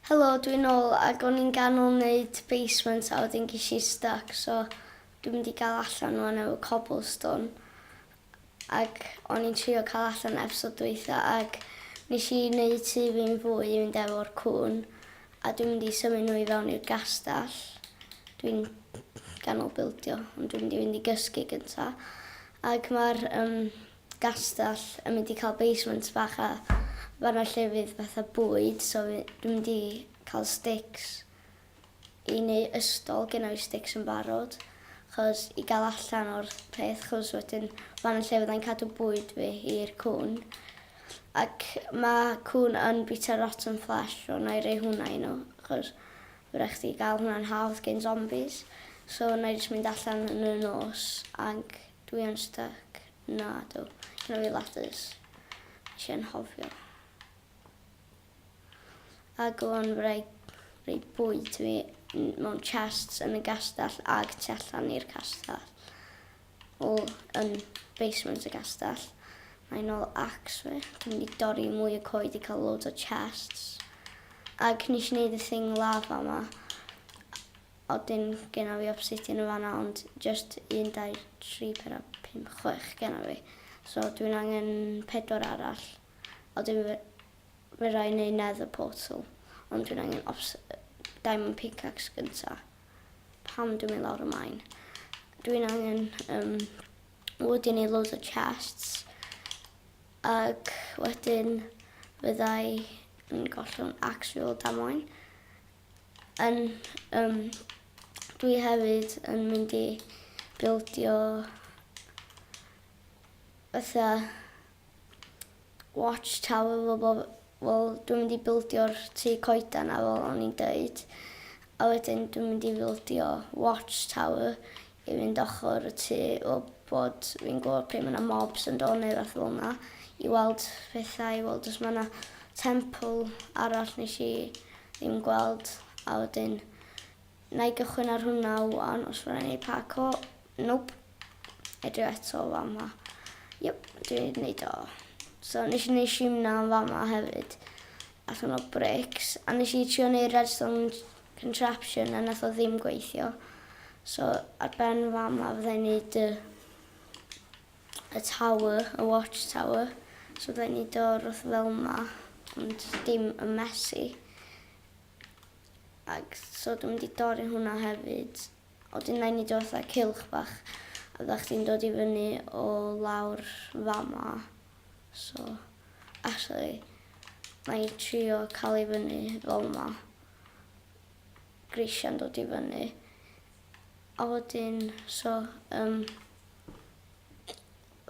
Helo, dwi'n ôl ac o'n i'n ganol wneud basement a wedyn ges i stuck, so dwi'n mynd i gael allan o'n efo cobblestone. Ac o'n i'n trio cael allan episod dwytha ac nes i wneud tŷ fi'n fwy i fynd efo'r cwn a dwi'n mynd i symud nhw i fewn i'r gastell. Dwi'n ganol bildio, ond dwi'n mynd i fynd i gysgu gynta. Ac mae'r gastell yn mynd i cael basement bach a fan'na lle fydd fatha bwyd, so dwi'n mynd i cael sticks i neu ystol gyda fi sticks yn barod, chos i gael allan o'r peth, chos wedyn fan'na lle fyddai'n cadw bwyd fi i'r cwn. Ac mae cwn yn bita rotten flesh, so na i rei hwnna i nhw, chos fydd rhaid chdi gael hwnna'n hawdd gen zombies. So na i jyst mynd allan yn y nos, ac dwi yn stuck. Na, do. Gyda fi ladders. Eisiau'n hofio. Ac o'n rhoi bwyd fi mewn chests yn y gastell ag tu allan i'r castell. O, yn basement y gastell. Mae'n ôl axe fi. Dwi'n mynd i dorri mwy o coed i cael loads o chests. Ac nes i wneud y thing lava yma. Odyn genna fi obsidian yn fan'na, ond just 1, 2, 3, 4, 5, 6 genna fi. So dwi'n angen 4 arall. Odyn fe rai neu nether portal, ond dwi'n angen diamond pickaxe gynta. Pam dwi'n mynd lawr y main. Dwi'n angen wood i neud loads o chests. Ac wedyn fyddai yn gollwng actual damwain. Dwi hefyd yn mynd i bildio fatha watchtower Wel, dwi'n mynd i bildio'r tŷ coedan a fel o'n i'n dweud. A wedyn dwi'n mynd i bildio watchtower i fynd ochr y tŷ o bod fi'n gwybod pryd mae yna mobs yn dod neu rhaid fel yna. I weld pethau, i weld os mae yna temple arall nes i ddim gweld. A wedyn, na i gychwyn ar hwnna wan, os fyddai'n neud parkour. Nope. Edrych eto fama. Yep, dwi'n neud o. So nes i neud shimna yn fama hefyd, allan o bricks. A nes i trio neud redstone contraption a nath o ddim gweithio. So ar ben fama fyddai'n neud y tower, y watch tower. So fyddai'n neud o wrth fel yma, ond dim yn messy. Ac so dwi'n mynd i dorri hwnna hefyd. Odyn na'n neud o fatha cylch bach. A fydda chdi'n dod i fyny o lawr fama. So, actually, na i trio cael ei fyny fel yma. Grisia'n dod i fyny. A wedyn, so, fel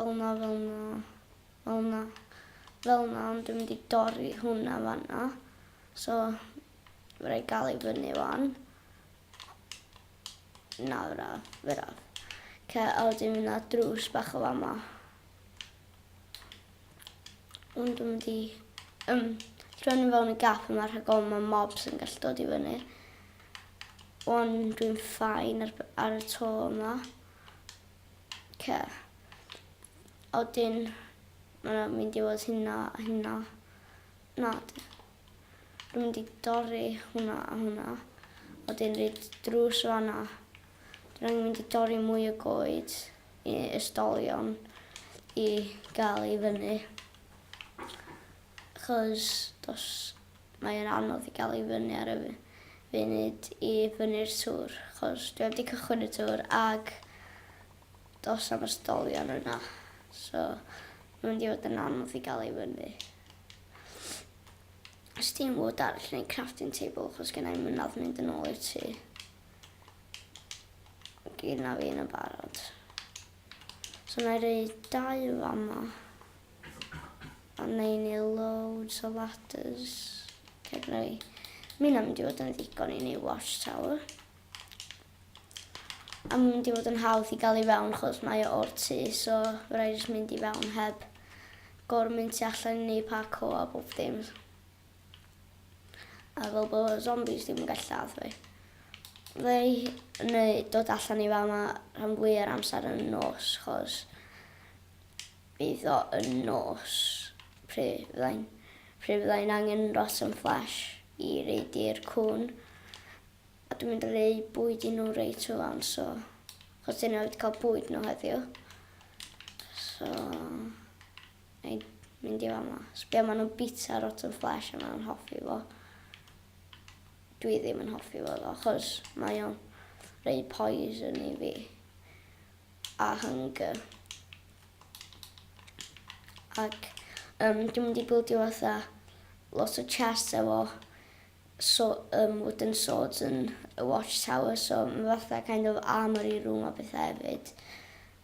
yna, ond dwi'n mynd i dorri hwnna fan'na. So, fyddai gael ei fyny wan. Na, fyraf. A wedyn fydd na drws bach o fama. Ond dwi'n mynd i rhywun fewn y gap yma rhag ofn mae mobs yn gallu dod i fyny. Ond dwi'n fine ar y to yma. Odyn, mae'n mynd i fod hynna a hynna. Na, dwi'n mynd i dorri hwnna a hwnna. Odyn rhaid drws fan'na. Dwi'n mynd i dorri mwy o goed i ystolion i gael ei fyny. Achos mae'n anodd i gael ei fyny ar y funud i fyny'r tŵr. Achos dwi wedi cychwyn y tŵr ag dos am ystolion yna. So mae'n mynd i fod yn anodd i gael ei fyny. Os ti'n wood arall neu crafting table, achos gen i'n mynadd mynd yn ôl i'r tŷ. Gyda fi yn y barod. So na i roi 2 fama. A na i neud loads o ladders. Mi'n mynd i fod yn ddigon i neud watchtower. A mae'n mynd i fod yn hawdd i gael ei fewn chos mae o'r tŷ, so fe rai jyst mynd i fewn heb mynd i allan i neud parkour a bob dim. A fel bod zombies ddim yn gallu lladd fi. Fyddai dod allan i fama rhan fwy ar amser yn y nos, chos bydd o yn nos. Pryd fyddai'n angen rotten flesh i reid i'r cwn. A dwi'n mynd i rei bwyd i nhw reit o fan, so... Chos dyn nhw wedi cael bwyd nhw heddiw. So... mynd i fama. Sbio ma nhw'n bita rotten flesh a ma nhw'n hoffi fo. Dwi ddim yn hoffi fo ddo, achos mae o'n rei poison i fi. A hunger. Ac dwi'n mynd i bildio fatha lot o chests efo wooden swords yn y watchtower, so mae fatha kind of armory room a bethau hefyd.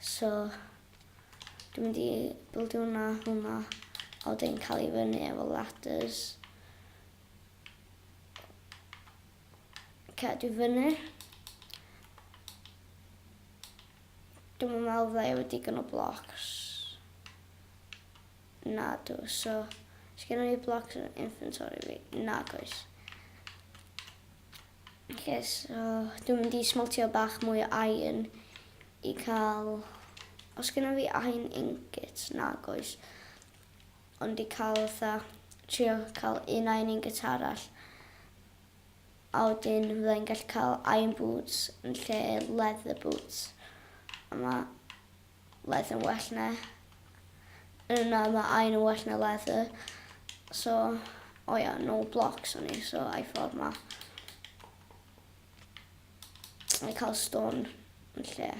So dwi'n mynd i bildio hwnna, a wedyn cael ei fyny efo ladders. Dwi fyny. Dwi'n meddwl ddau efo digon o blocks. Na dwi, so sgynna fi blocks yn inventory fi? Nag oes. So dwi'n mynd i smeltio bach mwy o iron i cael... Os gynna fi iron ingots? Nag oes. Ond i cael trio cael un iron ingot arall. A wedyn fyddai'n gallu cael iron boots yn lle leather boots. A mae leather yn well na. Mae iron yn well na leather. So, no blocks o'n i, so ai ffordd ma. I cael stone yn lle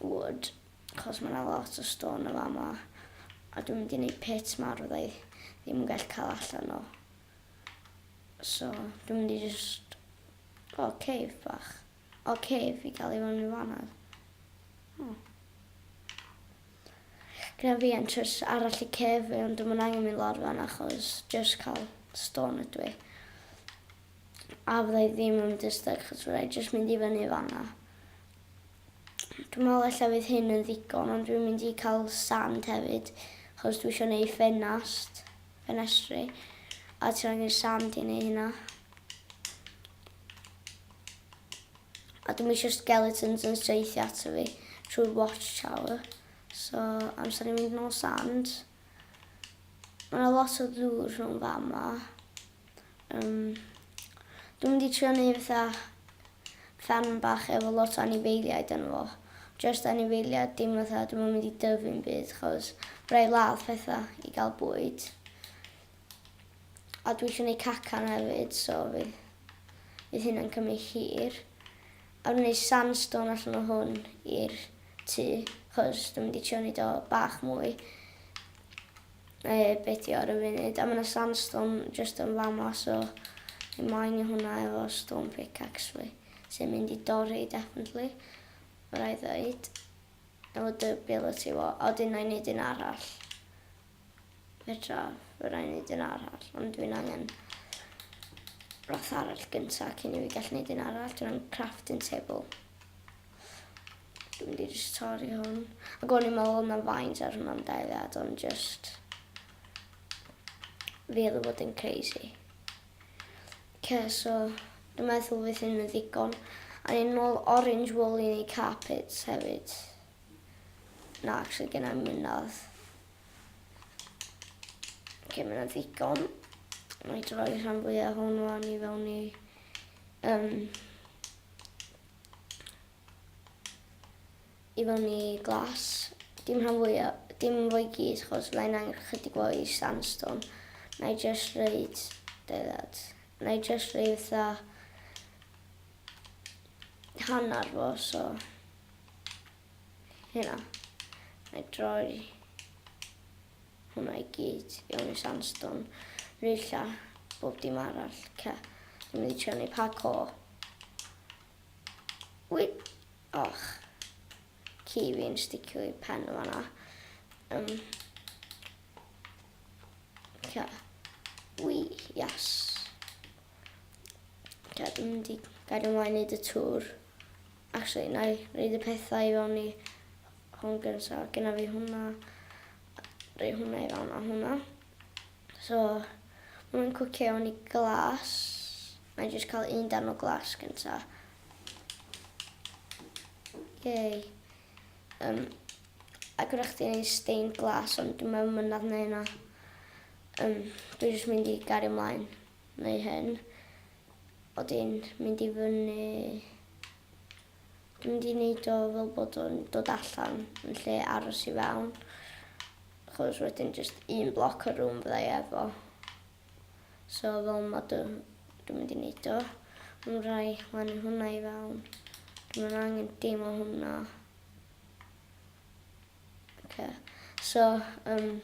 wood, achos mae yna lot o stone yn fama. A dwi'n mynd i wneud pit ma fyddai ddim yn gallu cael allan o. So, dwi'n mynd i just... cave bach. Cave i gael ei fod yn fanna. Gyda fi entrance arall i cave fi, ond dwi'n angen mynd lawr fan achos just cael stone ydw i. A fyddai ddim yn dystag achos fyddai just mynd i fyny fanna. Dwi'n meddwl ella fydd hyn yn ddigon, ond dwi'n mynd i cael sand hefyd achos dwi eisiau gwneud ffenestri. A ti'n angen sand i wneud hynna. A dwi'n eisiau skeletons yn streithio ato fi trwy'r watchtower. So, amser i mynd nôl sand. Mae yna lot o ddŵr rhwng fama. Dwi'n mynd i trio wneud fatha fan bach efo lot o anifeiliaid yn fo. Just anifeiliaid, dim fatha dwi'n mynd i dyfu'n byd, chos rai ladd pethau i gael bwyd. A dwi eisiau gwneud cacan hefyd, so fydd hynna'n cymryd hir. A dwi'n gwneud sandstone allan o hwn i'r tŷ, chos dwi'n mynd i trio wneud o bach mwy. Beth i ar y funud. A mae yna sandstone just yn fama, so dwi'n maen i hwnna efo stone pickaxe fi, sy'n mynd i dorri, definitely. Fe rai ddweud. Efo durability fo. A wedyn na i wneud un arall. Fe rai wneud un arall, ond dwi'n angen roth arall gyntaf cyn i fi gallu wneud un arall. Dwi'n angen crafting table. Dwi'n mynd i just torri hwn. Ac o'n i'n meddwl yna vines ar hwnna'n daliad, ond just... fi oedd bod yn crazy. So dwi'n meddwl fydd hyn yn ddigon. A ni'n nôl orange wool i ni carpets hefyd. Na, actually gynnau'n mynydd. Mae'n ddigon. Mae i droi rhan fwyaf hwn i fewn i... i fewn i glas. Dim rhan fwyaf, dim fwy gyd, chos fyddai'n angen chydig fwy sandstone. Na i just reid, na i just reid fatha hanner fo, so hynna. Na i droi hwnna i gyd fewn i sandstone. Rwylla bob dim arall. Dwi'n mynd i trio wneud parkour. Ci fi'n sticio i pen o fanna. Yes. Dwi'n mynd i gael ymlaen wneud y tŵr. Actually, na i reid y pethau i fewn i hwn gyntaf. Gyna fi hwnna. Rei hwnna i fewn a hwnna. So, mae'n cwcio fewn i glas. Na i just cael un darn o glas gyntaf. Yay. Ac wrach chdi wneud stained glass, ond dwi'n meddwl mynydd neu yna. Dwi'n just mynd i gario ymlaen neu hyn. Wedyn mynd i fyny. Dwi'n mynd i wneud o fel bod o'n dod allan yn lle aros i fewn. Achos wedyn jyst un bloc o rŵm byddai efo. So fel ma dwi'n mynd i wneud o. Mae'n rhai lan i hwnna i fewn. Dwi'n angen dim o hwnna. Okay. So, dwi'n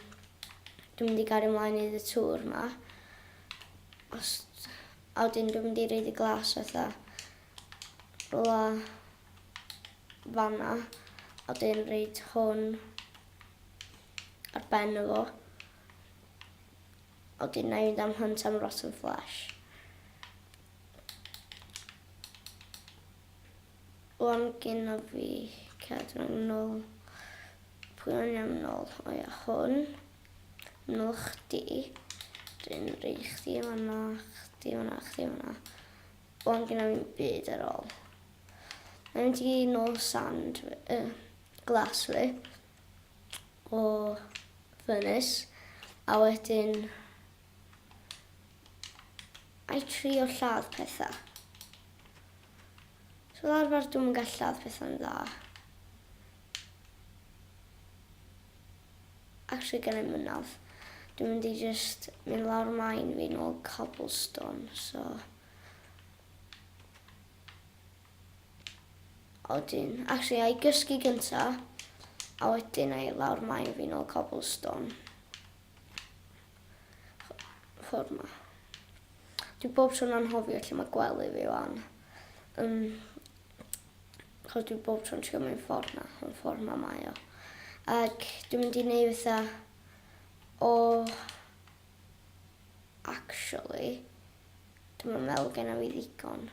mynd i gario ymlaen i y tŵr yma. A wedyn dwi'n mynd i roed y glas fatha rwla fanna. A wedyn roed hwn ar ben o fo. A wedyn na i fynd am Hunt am Rotten Flesh. Wan gynno fi, cadw yn nôl. Pwy o'n i'n nôl? O ia, hwn. Nôl chdi. Dwi'n rhoi chdi fanna, chdi fanna, chdi fanna. Wan gynno fi'n byd ar ôl. Na mynd i nôl sand, glas fi. O furnace. A wedyn a'i trio lladd pethau. So arfer dwi'n gallu lladd pethau'n dda. Actually gen i mynadd. Dwi'n mynd i just mynd lawr main fi nôl cobblestone. So actually a'i gysgu gynta. A wedyn a'i lawr main fi nôl cobblestone. Ffordd ma. Dwi bob tro'n anhofio lle mae gwely fi wan. Chos dwi bob tro'n trio mewn ffordd na, yn ffordd ma mae o. Ac dwi'n mynd i wneud fatha o... Actually, dwi'n meddwl gen i fi ddigon.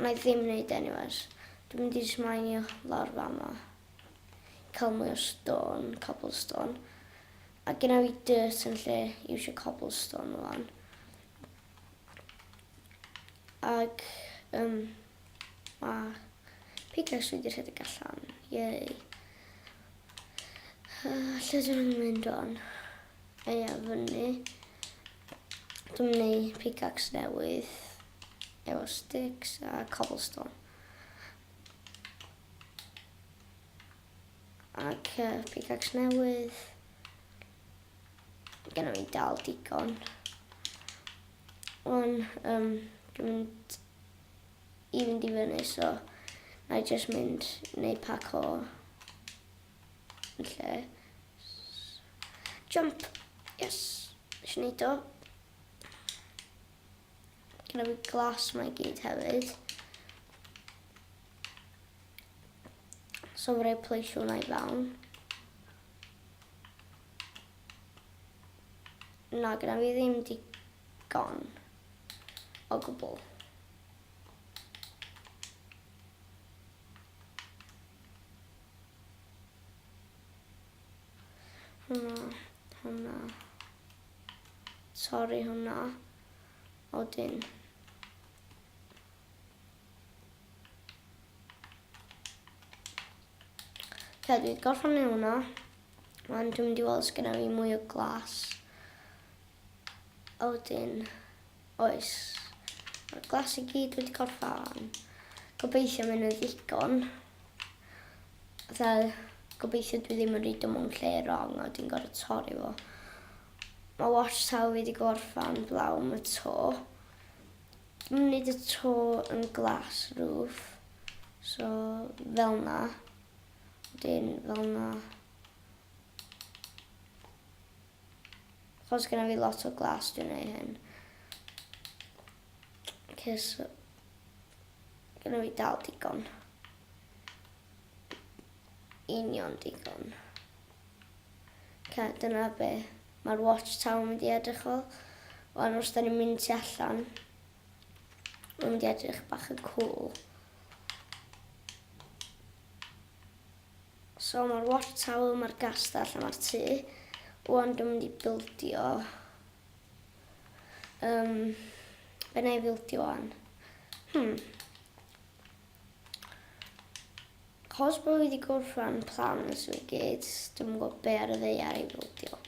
Na i ddim wneud anyways. Dwi'n mynd i smaenio lawr fama. Cael mwy o stone, cobblestone. A gen i fi dirt yn lle iwsio cobblestone wan. Ac mae pickaxe wedi rhedeg allan. Yay. Lle dwi'n mynd o'n? Ia, fyny. Dwi'n mynd pickaxe newydd. Efo sticks a cobblestone. Ac pickaxe newydd. Genna fi dal digon. Wan, dwi'n mynd i fynd i fyny, so na i just mynd neud pack o yn lle. Jump! Yes! Nes i neud o. Gyda fi glas ma i gyd hefyd. So fydda i pleisio hwnna i fewn. Na, gyda fi ddim digon o gwbl. Hwnna. Torri hwnna. Odyn. Dwi wedi gorffen i hwnna. Wan dwi'n mynd i weld os gyda fi mwy o glas. Odyn. Oes. Mae'r glas i gyd wedi gorffen. Gobeithio mynd yn ddigon. Gobeithio dwi ddim yn rhaid o mewn lle wrong a dwi'n gorfod torri fo. Mae watchtower wedi gorffen blaw am y to. Dwi'n mynd y to yn glass roof. So fel na. Wedyn fel na. Chos gyda fi lot o glas dwi'n neud hyn. Cys gyda fi dal digon. Union digon. Dyna be mae'r watchtower mynd i edrych o. Wan os da ni'n mynd tu allan, mae'n mynd i edrych bach yn cool. So mae'r watchtower, mae'r gastell a mae'r tŷ. Wan dwi'n mynd i bildio. Be na i bildio wan? Chos bod wedi gorffen plans fi gyd, dwi'n gwybod be ar y ddeiar i bildio.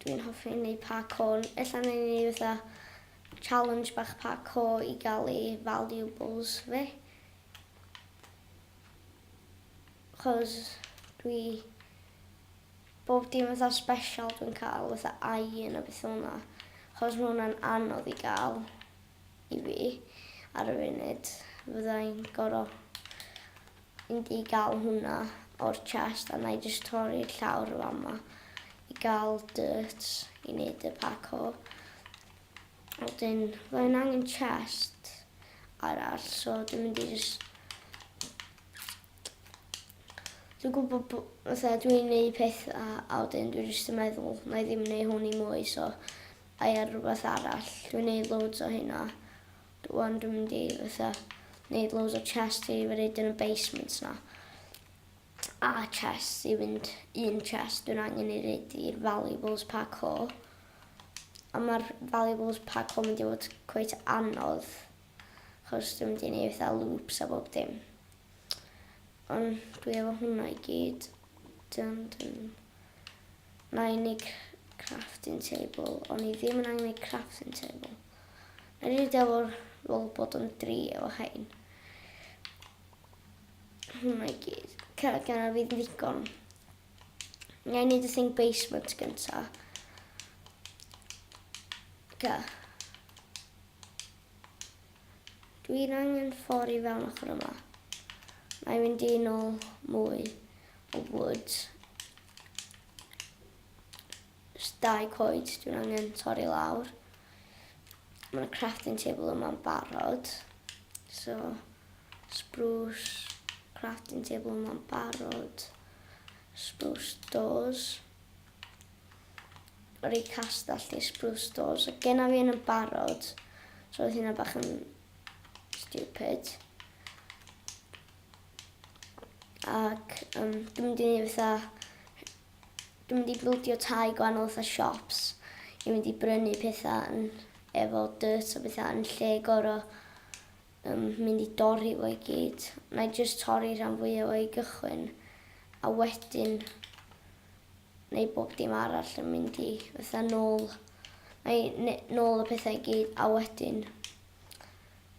Dwi'n hoffi wneud parkour. Ella neud ni fatha challenge bach parkour I gael ei valuables fi. Chos bob dim fatha special dwi'n cael, fatha iron a beth hwnna. Chos mae hwnna'n anodd I gael I fi ar y funud. Fyddai'n gorau mynd I gael hwnna o'r chest a na I just torri'r llawr o fama I gael dirt I wneud y parkour. Wedyn, fyddai'n angen chest arall, so dwi'n mynd I just... Dwi'n gwybod fatha dwi'n neud pethau a wedyn dwi'n just yn meddwl na I ddim neud hwn I mwy, so ai ar rhywbeth arall. Dwi'n neud loads o hynna. Dwi'n mynd I fatha neud loads o chest I fyryd yn y basements na. A chest I fynd un chest dwi'n angen I reid i'r valuables parkour. A mae'r valuables parkour mynd I fod cweit anodd. Chos dwi'n mynd I neud fatha loops a bob dim. Ond dwi efo hwnna I gyd. Na I unig crafting table. Ond I ddim yn angen crafting table. Na I reid efo'r fel bod yn 3 efo hein. Hwnna I gyd. Gyda fi'n ddigon. Ia I need to think basement gynta. Dwi'n angen ffordd I fewn ochr yma. Na I fynd I nôl mwy o wood. Just 2 coed dwi'n angen torri lawr. Mae'na crafting table yma'n barod. So, spruce crafting table yma'n barod. Spruce doors. Rhoi castell I spruce doors. A genna fi yn y barod. So oedd hynna bach yn stupid. Ac dwi'n mynd I neud fatha... Dwi'n mynd I bildio tai gwahanol fatha shops. I mynd I brynu pethau efo dirt a pethau yn lle gorau mynd I dorri fo I gyd. Na I just torri rhan fwyaf o I gychwyn. A wedyn, neu bob dim arall yn mynd I fatha nôl. Na I nôl y pethau I gyd a wedyn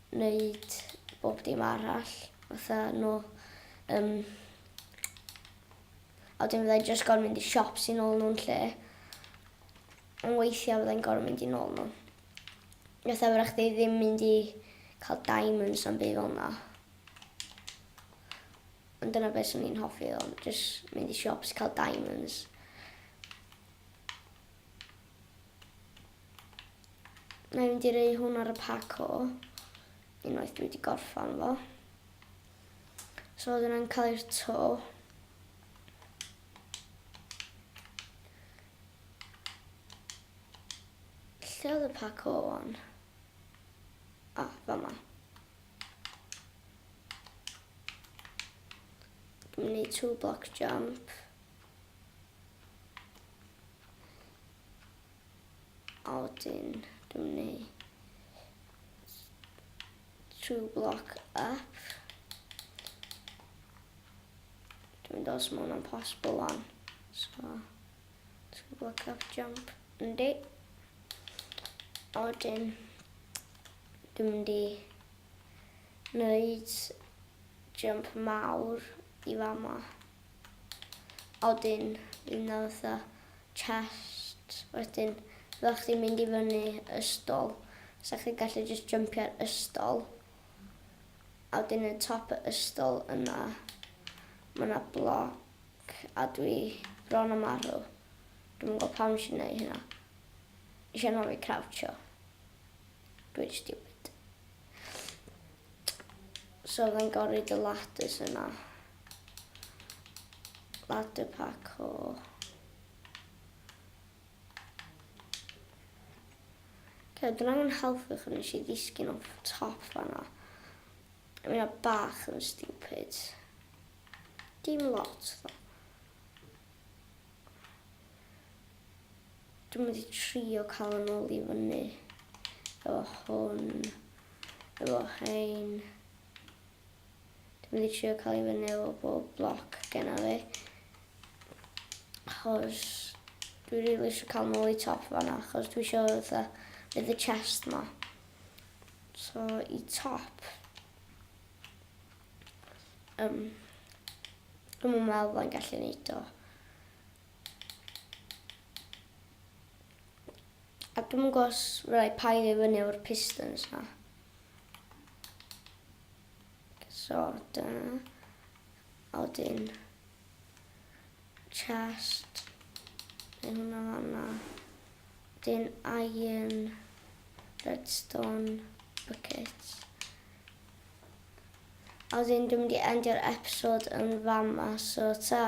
wneud bob dim arall. Fatha nôl. A wedyn fyddai just gorau mynd I shops I nôl nhw'n lle. Ond weithiau fyddai'n gorau mynd I nôl nhw. Fatha fyddai chdi ddim mynd I cael diamonds am byd fel yna. Ond dyna beth o'n i'n hoffi ddo, just mynd I shops cael diamonds. Na I mynd I roi hwn ar y parkour, unwaith dwi wedi gorffan fo. So dyna'n cael i'r to. Lle oedd y parkour o'n? Fama. Dwi'n mynd I 2 block jump. A wedyn dwi'n mynd I 2 block up. Dwi'n mynd os mae hwnna'n possible wan. So, 2 block up jump. Yndi. A wedyn dwi'n mynd I wneud jump mawr I fama. A wedyn fydd na fatha chest. Wedyn fyddwch chi'n mynd I fyny ystol. So chi'n gallu just jumpio ar ystol. A wedyn yn top y ystol yna. Mae yna bloc a dwi bron am arw. Dwi'n gwybod pam eisiau gwneud hynna. Eisiau nôl fi croucho. Dwi'n stupid. So fyddai'n gorfod y ladders yna. Ladder parkour. Dwi'n angen helpu chi nes I ddisgyn off top fan'na. Mae yna bach yn stupid. Dim lot ddo. Dwi'n mynd I trio cael yn ôl I fyny. Efo hwn. Efo hein. Dwi'n mynd I trio cael I fyny efo bob bloc genna fi. Achos Dwi rili eisiau cael nôl i top fan'na, achos dwi eisiau fydd y chest ma. So, i top. Dwi'n meddwl bod yn gallu neud o. A dwi'n gwybod os rai paid i fyny o'r pistons na. So, dyna. A wedyn chest. Neu hwnna fan'na. Wedyn iron, redstone, bucket. A wedyn dwi'n mynd i endio'r episod yn fama, so ta.